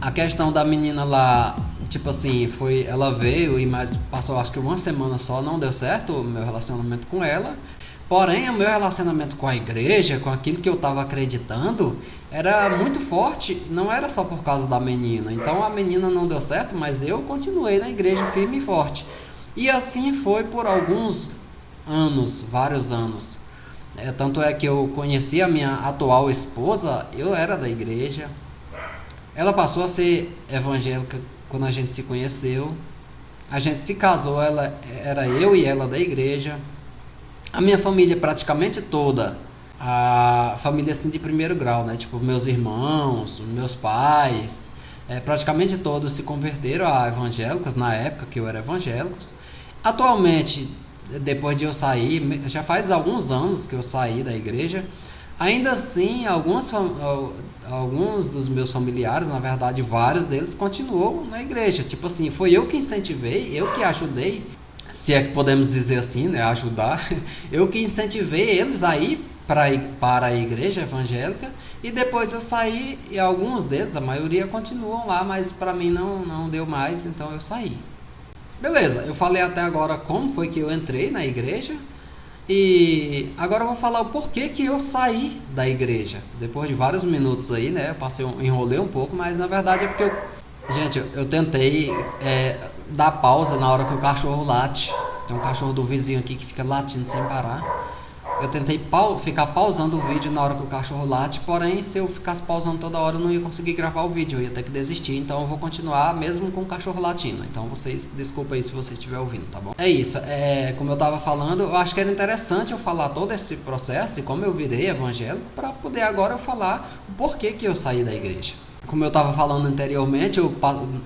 A questão da menina lá, tipo assim, ela veio e mais passou acho que uma semana só, não deu certo o meu relacionamento com ela. Porém, o meu relacionamento com a igreja, com aquilo que eu estava acreditando, era muito forte, não era só por causa da menina. Então a menina não deu certo, mas eu continuei na igreja firme e forte. E assim foi por alguns anos, vários anos. Tanto é que eu conheci a minha atual esposa, eu era da igreja. Ela passou a ser evangélica quando a gente se conheceu. A gente se casou, ela era eu e ela da igreja. A minha família praticamente toda, a família assim de primeiro grau, né? Tipo, meus irmãos, meus pais, praticamente todos se converteram a evangélicos na época que eu era evangélicos. Atualmente, depois de eu sair, já faz alguns anos que eu saí da igreja. Ainda assim, alguns dos meus familiares, na verdade vários deles, continuam na igreja. Tipo assim, foi eu que incentivei, eu que ajudei, se é que podemos dizer assim, né, ajudar, eu que incentivei eles a ir para a igreja evangélica, e depois eu saí e alguns deles, a maioria continuam lá, mas para mim não deu mais, então eu saí. Beleza, eu falei até agora como foi que eu entrei na igreja. E agora eu vou falar o porquê que eu saí da igreja. Depois de vários minutos aí, né? Enrolei um pouco, mas na verdade é porque gente, eu tentei dar pausa na hora que o cachorro late. Tem um cachorro do vizinho aqui que fica latindo sem parar. Eu tentei ficar pausando o vídeo na hora que o cachorro late, porém, se eu ficasse pausando toda hora, eu não ia conseguir gravar o vídeo, eu ia ter que desistir, então eu vou continuar mesmo com o cachorro latindo. Então vocês, desculpa aí se você estiver ouvindo, tá bom? É isso, como eu tava falando, eu acho que era interessante eu falar todo esse processo e como eu virei evangélico, para poder agora eu falar o porquê que eu saí da igreja. Como eu estava falando anteriormente,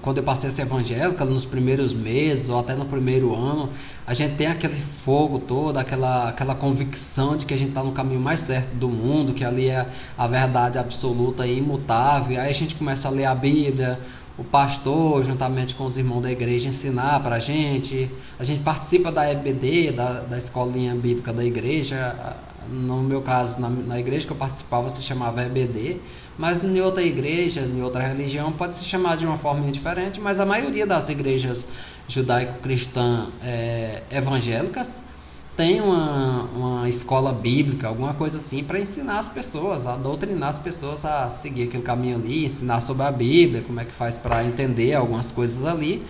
quando eu passei a ser evangélica, nos primeiros meses ou até no primeiro ano, a gente tem aquele fogo todo, aquela convicção de que a gente está no caminho mais certo do mundo, que ali é a verdade absoluta e imutável. Aí a gente começa a ler a Bíblia, o pastor, juntamente com os irmãos da igreja, ensinar para a gente participa da EBD, da escolinha bíblica da igreja. No meu caso, na igreja que eu participava se chamava EBD, mas em outra igreja, em outra religião pode se chamar de uma forma diferente, mas a maioria das igrejas judaico-cristã evangélicas tem uma escola bíblica, alguma coisa assim, para ensinar as pessoas, a doutrinar as pessoas a seguir aquele caminho ali, ensinar sobre a Bíblia, como é que faz para entender algumas coisas ali.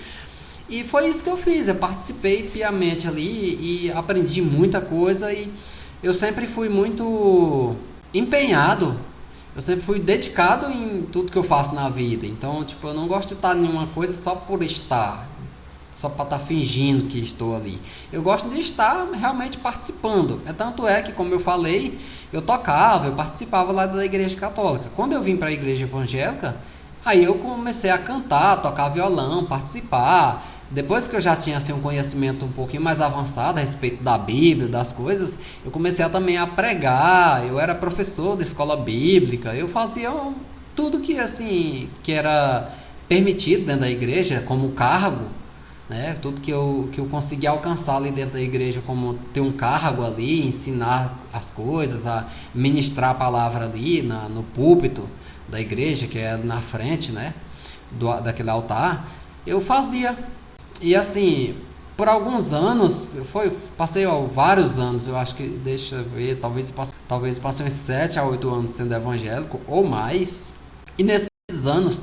E foi isso que eu fiz, eu participei piamente ali e aprendi muita coisa, e eu sempre fui muito empenhado, eu sempre fui dedicado em tudo que eu faço na vida. Então, tipo, eu não gosto de estar em uma coisa só por estar, só para estar fingindo que estou ali. Eu gosto de estar realmente participando. Tanto é que, como eu falei, eu participava lá da igreja católica. Quando eu vim para a igreja evangélica, aí eu comecei a cantar, tocar violão, participar. Depois que eu já tinha assim, um conhecimento um pouquinho mais avançado a respeito da Bíblia, das coisas, eu comecei também a pregar. Eu era professor da escola bíblica, eu fazia tudo que assim que era permitido dentro da igreja como cargo, né? Tudo que eu conseguia alcançar ali dentro da igreja, como ter um cargo ali, ensinar as coisas, a ministrar a palavra ali no púlpito da igreja, que é na frente, né, daquele altar, eu fazia. E assim, por alguns anos, passei vários anos, eu acho que, deixa eu ver, talvez passei uns 7 a 8 anos sendo evangélico, ou mais. E nesses anos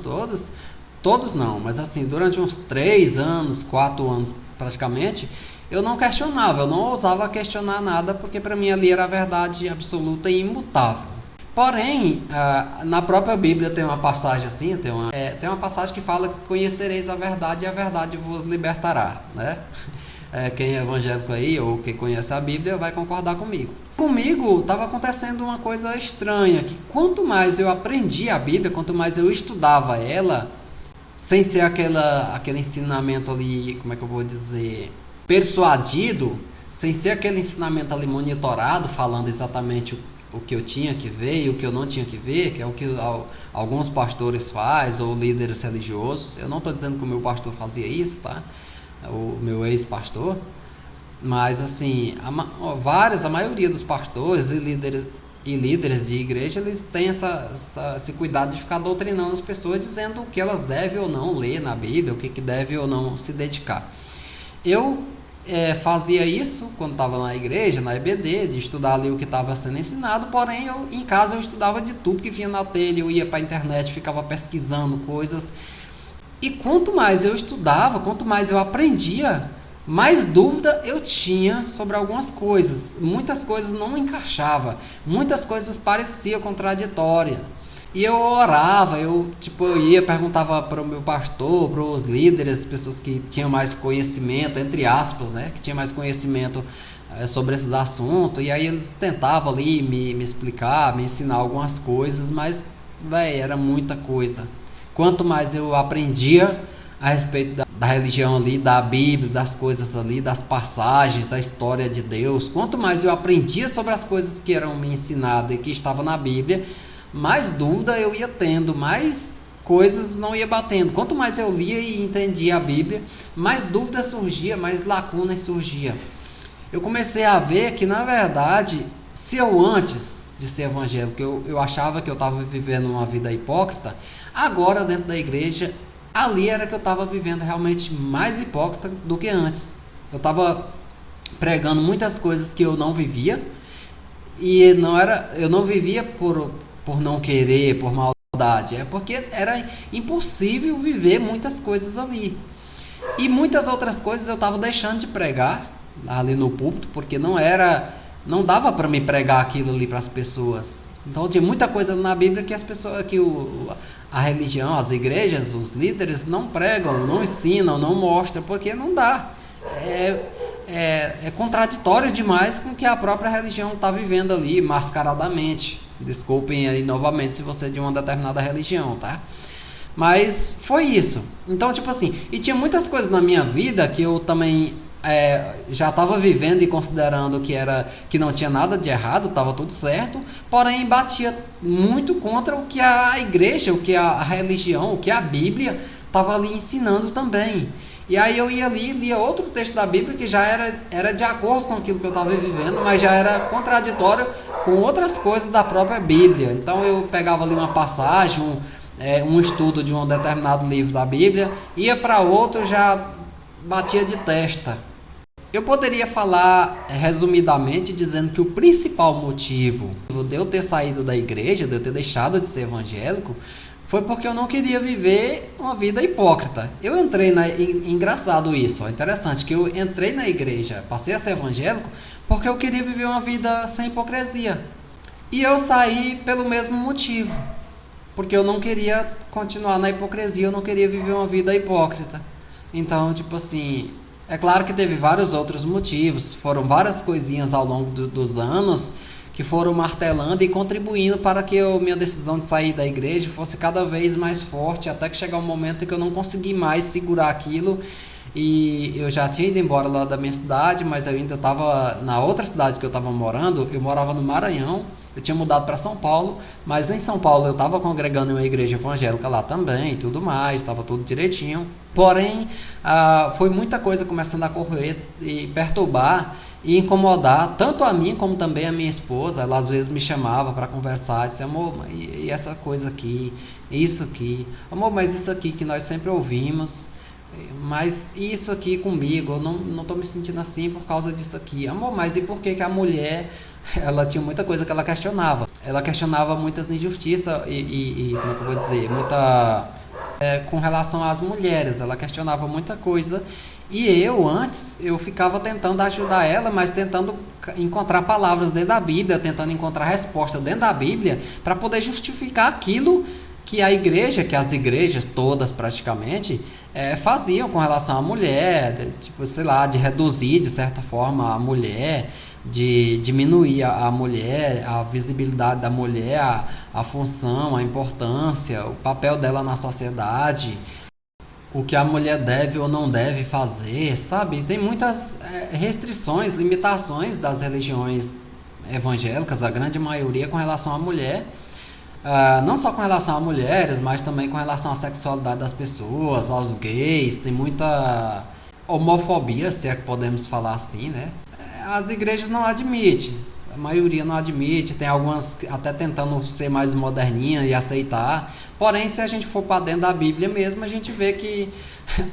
todos não, mas assim, durante uns 3 anos, 4 anos praticamente, eu não questionava, eu não ousava questionar nada, porque para mim ali era a verdade absoluta e imutável. Porém, na própria Bíblia tem uma passagem assim, tem uma passagem que fala que conhecereis a verdade e a verdade vos libertará, né? Quem é evangélico aí ou quem conhece a Bíblia vai concordar comigo. Comigo estava acontecendo uma coisa estranha, que quanto mais eu aprendia a Bíblia, quanto mais eu estudava ela, sem ser aquele ensinamento ali, como é que eu vou dizer, persuadido, sem ser aquele ensinamento ali monitorado, falando exatamente o que eu tinha que ver e o que eu não tinha que ver, que é o que alguns pastores fazem, ou líderes religiosos. Eu não estou dizendo que o meu pastor fazia isso, tá? O meu ex-pastor. Mas assim, a maioria dos pastores e líderes e líderes de igreja, eles têm esse cuidado de ficar doutrinando as pessoas, dizendo o que elas devem ou não ler na Bíblia, o que devem ou não se dedicar. Eu fazia isso quando estava na igreja, na EBD, de estudar ali o que estava sendo ensinado, porém em casa eu estudava de tudo que vinha na telha, eu ia para a internet, ficava pesquisando coisas, e quanto mais eu estudava, quanto mais eu aprendia, mais dúvida eu tinha sobre algumas coisas. Muitas coisas não encaixavam, muitas coisas pareciam contraditórias. E eu orava, eu ia, perguntava para o meu pastor, para os líderes, pessoas que tinham mais conhecimento, entre aspas, né? Que tinham mais conhecimento sobre esses assuntos. E aí eles tentavam ali me explicar, me ensinar algumas coisas, mas, velho, era muita coisa. Quanto mais eu aprendia a respeito da religião ali, da Bíblia, das coisas ali, das passagens, da história de Deus, quanto mais eu aprendia sobre as coisas que eram me ensinadas e que estavam na Bíblia, mais dúvida eu ia tendo, mais coisas não ia batendo. Quanto mais eu lia e entendia a Bíblia, mais dúvida surgia, mais lacunas surgia. Eu comecei a ver que, na verdade, se eu antes de ser evangélico, eu achava que eu estava vivendo uma vida hipócrita, agora dentro da igreja, ali era que eu estava vivendo realmente mais hipócrita do que antes. Eu estava pregando muitas coisas que eu não vivia, e eu não vivia por não querer, por maldade, é porque era impossível viver muitas coisas ali. E muitas outras coisas eu estava deixando de pregar ali no púlpito, porque não dava para me pregar aquilo ali para as pessoas. Então tinha muita coisa na Bíblia que as pessoas, a religião, as igrejas, os líderes não pregam, não ensinam, não mostram, porque não dá. É contraditório demais com o que a própria religião está vivendo ali, mascaradamente. Desculpem aí novamente se você é de uma determinada religião, tá? Mas foi isso. Então, tipo assim, e tinha muitas coisas na minha vida que eu também já estava vivendo e considerando que não tinha nada de errado, estava tudo certo, porém batia muito contra o que a igreja, o que a religião, o que a Bíblia estava ali ensinando também. E aí eu ia ali, lia outro texto da Bíblia que já era de acordo com aquilo que eu estava vivendo, mas já era contraditório com outras coisas da própria Bíblia. Então eu pegava ali uma passagem, um estudo de um determinado livro da Bíblia, ia para outro, já batia de testa. Eu poderia falar resumidamente dizendo que o principal motivo de eu ter saído da igreja, de eu ter deixado de ser evangélico, foi porque eu não queria viver uma vida hipócrita. Eu entrei engraçado isso, interessante, que eu entrei na igreja, passei a ser evangélico, porque eu queria viver uma vida sem hipocrisia. E eu saí pelo mesmo motivo, porque eu não queria continuar na hipocrisia, eu não queria viver uma vida hipócrita. Então, tipo assim, é claro que teve vários outros motivos, foram várias coisinhas ao longo dos anos que foram martelando e contribuindo para que minha decisão de sair da igreja fosse cada vez mais forte, até que chegar um momento em que eu não consegui mais segurar aquilo. E eu já tinha ido embora lá da minha cidade, mas eu ainda estava na outra cidade que eu estava morando. Eu morava no Maranhão, eu tinha mudado para São Paulo, mas em São Paulo eu estava congregando em uma igreja evangélica lá também, e tudo mais, estava tudo direitinho. Porém, foi muita coisa começando a correr e perturbar e incomodar tanto a mim como também a minha esposa. Ela às vezes me chamava para conversar, disse: amor, e essa coisa aqui, isso aqui, amor, mas isso aqui que nós sempre ouvimos, mas isso aqui comigo, eu não tô me sentindo assim por causa disso aqui. Amor, mas e por que a mulher, ela tinha muita coisa que ela questionava muitas injustiças e como é que eu vou dizer, com relação às mulheres, ela questionava muita coisa. E eu ficava tentando ajudar ela, mas tentando encontrar palavras dentro da Bíblia, tentando encontrar resposta dentro da Bíblia para poder justificar aquilo que a igreja, que as igrejas todas praticamente faziam com relação à mulher, tipo, sei lá, de reduzir de certa forma a mulher, de diminuir a mulher, a visibilidade da mulher, a função, a importância, o papel dela na sociedade, o que a mulher deve ou não deve fazer, sabe? Tem muitas restrições, limitações das religiões evangélicas, a grande maioria com relação à mulher. Não só com relação a mulheres, mas também com relação à sexualidade das pessoas, aos gays. Tem muita homofobia, se é que podemos falar assim, né? As igrejas não admitem. A maioria não admite, tem algumas até tentando ser mais moderninha e aceitar. Porém, se a gente for para dentro da Bíblia mesmo, a gente vê que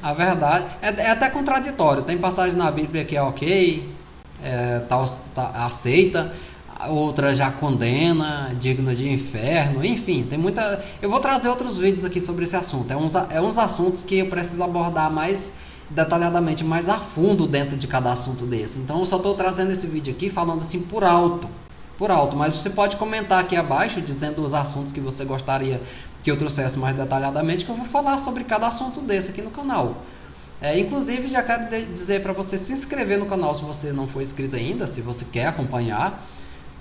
a verdade é até contraditório. Tem passagens na Bíblia que é ok, aceita, outra já condena, digna de inferno, enfim, tem muita. Eu vou trazer outros vídeos aqui sobre esse assunto. É uns assuntos que eu preciso abordar mais detalhadamente, mais a fundo dentro de cada assunto desse. Então eu só estou trazendo esse vídeo aqui falando assim por alto, mas você pode comentar aqui abaixo dizendo os assuntos que você gostaria que eu trouxesse mais detalhadamente, que eu vou falar sobre cada assunto desse aqui no canal. Inclusive já quero dizer para você se inscrever no canal se você não for inscrito ainda, se você quer acompanhar.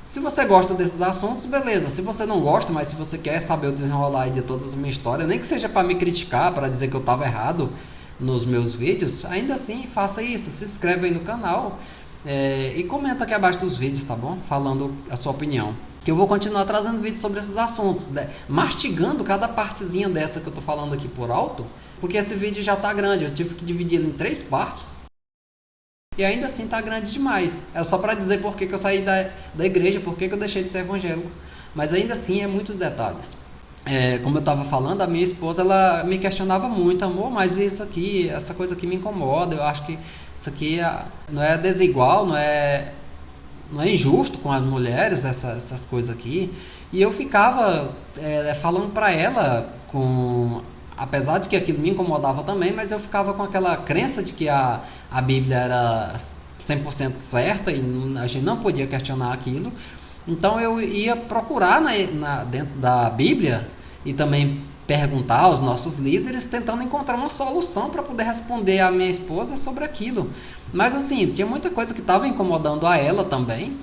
Se você gosta desses assuntos, beleza. Se você não gosta, mas se você quer saber o desenrolar aí de toda a minha história, nem que seja para me criticar, para dizer que eu estava errado nos meus vídeos, ainda assim faça isso, se inscreve aí no canal e comenta aqui abaixo dos vídeos, tá bom? Falando a sua opinião, que eu vou continuar trazendo vídeos sobre esses assuntos, mastigando cada partezinha dessa que eu tô falando aqui por alto, porque esse vídeo já tá grande, eu tive que dividir ele em 3 partes e ainda assim tá grande demais. É só para dizer por que eu saí da igreja, por que eu deixei de ser evangélico, mas ainda assim é muitos detalhes. Como eu estava falando, a minha esposa ela me questionava muito, amor, mas isso aqui, essa coisa aqui me incomoda, eu acho que isso aqui não é desigual, não é injusto com as mulheres, essas coisas aqui. E eu ficava falando para ela, apesar de que aquilo me incomodava também, mas eu ficava com aquela crença de que a Bíblia era 100% certa e a gente não podia questionar aquilo. Então eu ia procurar dentro da Bíblia e também perguntar aos nossos líderes, tentando encontrar uma solução para poder responder à minha esposa sobre aquilo. Mas assim, tinha muita coisa que estava incomodando a ela também,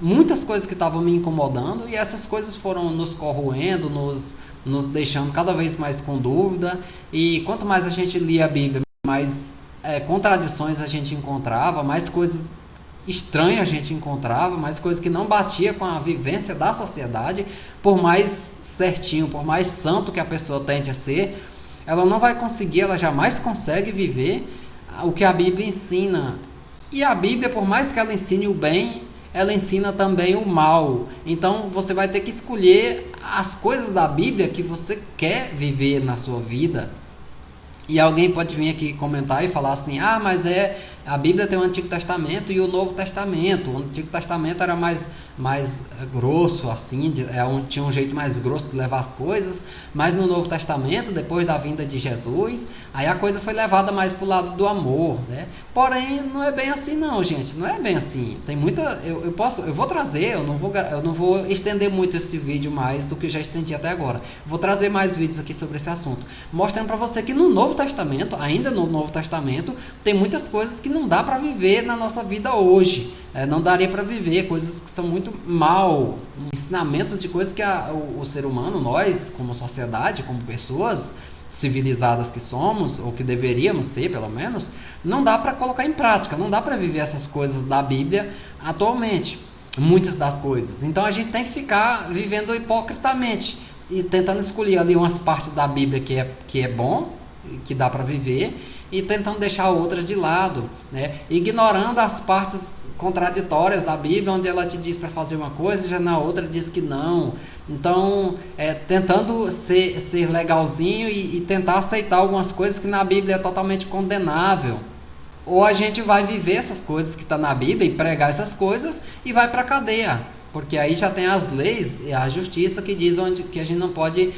muitas coisas que estavam me incomodando, e essas coisas foram nos corroendo, nos deixando cada vez mais com dúvida. E quanto mais a gente lia a Bíblia, mais contradições a gente encontrava, mais coisas estranha a gente encontrava, mais coisas que não batia com a vivência da sociedade. Por mais certinho, por mais santo que a pessoa tente ser, ela não vai conseguir, ela jamais consegue viver o que a Bíblia ensina. E a Bíblia, por mais que ela ensine o bem, ela ensina também o mal. Então você vai ter que escolher as coisas da Bíblia que você quer viver na sua vida. E alguém pode vir aqui comentar e falar assim, mas a Bíblia tem o Antigo Testamento e o Novo Testamento. O Antigo Testamento era mais grosso, assim, tinha um jeito mais grosso de levar as coisas, mas no Novo Testamento, depois da vinda de Jesus, aí a coisa foi levada mais para o lado do amor, né? Porém, não é bem assim não, gente, não é bem assim. Tem muita, eu vou trazer, eu não vou estender muito esse vídeo mais do que eu já estendi até agora. Vou trazer mais vídeos aqui sobre esse assunto, mostrando para você que no Novo Testamento, ainda no Novo Testamento, tem muitas coisas que não dá para viver na nossa vida hoje. Não daria para viver, coisas que são muito mal, ensinamentos de coisas que o ser humano, nós, como sociedade, como pessoas civilizadas que somos, ou que deveríamos ser pelo menos, não dá para colocar em prática, não dá para viver essas coisas da Bíblia atualmente, muitas das coisas. Então a gente tem que ficar vivendo hipocritamente e tentando escolher ali umas partes da Bíblia que é bom, que dá para viver, e tentando deixar outras de lado, né? Ignorando as partes contraditórias da Bíblia, onde ela te diz para fazer uma coisa e já na outra diz que não. Então, tentando ser legalzinho e tentar aceitar algumas coisas que na Bíblia é totalmente condenável. Ou a gente vai viver essas coisas que está na Bíblia e pregar essas coisas e vai para a cadeia. Porque aí já tem as leis e a justiça que diz que a gente não pode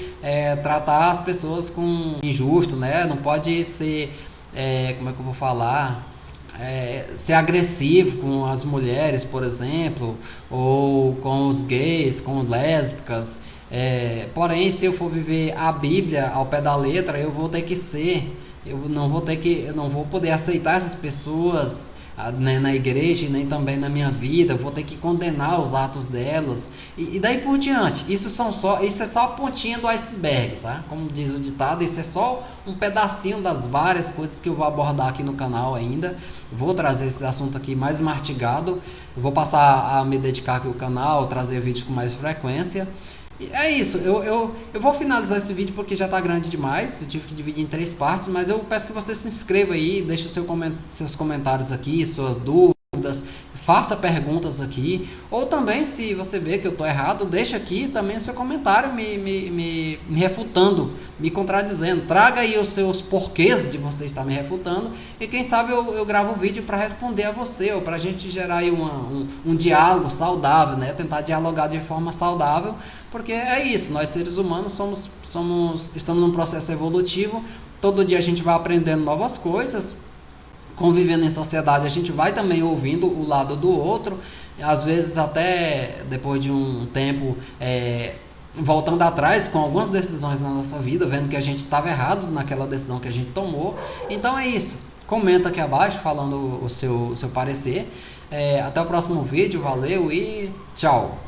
tratar as pessoas com injusto, né? Não pode ser, como é que eu vou falar? Ser agressivo com as mulheres, por exemplo, ou com os gays, com lésbicas. Porém, se eu for viver a Bíblia ao pé da letra, eu vou ter que ser. Eu não vou poder aceitar essas pessoas na igreja e nem também na minha vida. Eu vou ter que condenar os atos delas e daí por diante. Isso é só a pontinha do iceberg, tá? Como diz o ditado, isso é só um pedacinho das várias coisas que eu vou abordar aqui no canal ainda. Vou trazer esse assunto aqui mais mastigado. Eu vou passar a me dedicar aqui ao canal, trazer vídeos com mais frequência. E é isso, eu vou finalizar esse vídeo porque já está grande demais. Eu tive que dividir em 3 partes, mas eu peço que você se inscreva aí, deixe seus comentários aqui, suas dúvidas, faça perguntas aqui, ou também se você vê que eu estou errado, deixa aqui também o seu comentário me refutando, me contradizendo, traga aí os seus porquês de você estar me refutando, e quem sabe eu gravo um vídeo para responder a você, ou para a gente gerar aí um diálogo saudável, né? Tentar dialogar de forma saudável, porque é isso, nós seres humanos estamos num processo evolutivo, todo dia a gente vai aprendendo novas coisas, convivendo em sociedade, a gente vai também ouvindo o lado do outro, às vezes até depois de um tempo voltando atrás com algumas decisões na nossa vida, vendo que a gente estava errado naquela decisão que a gente tomou. Então é isso, comenta aqui abaixo falando o seu parecer. Até o próximo vídeo, valeu e tchau!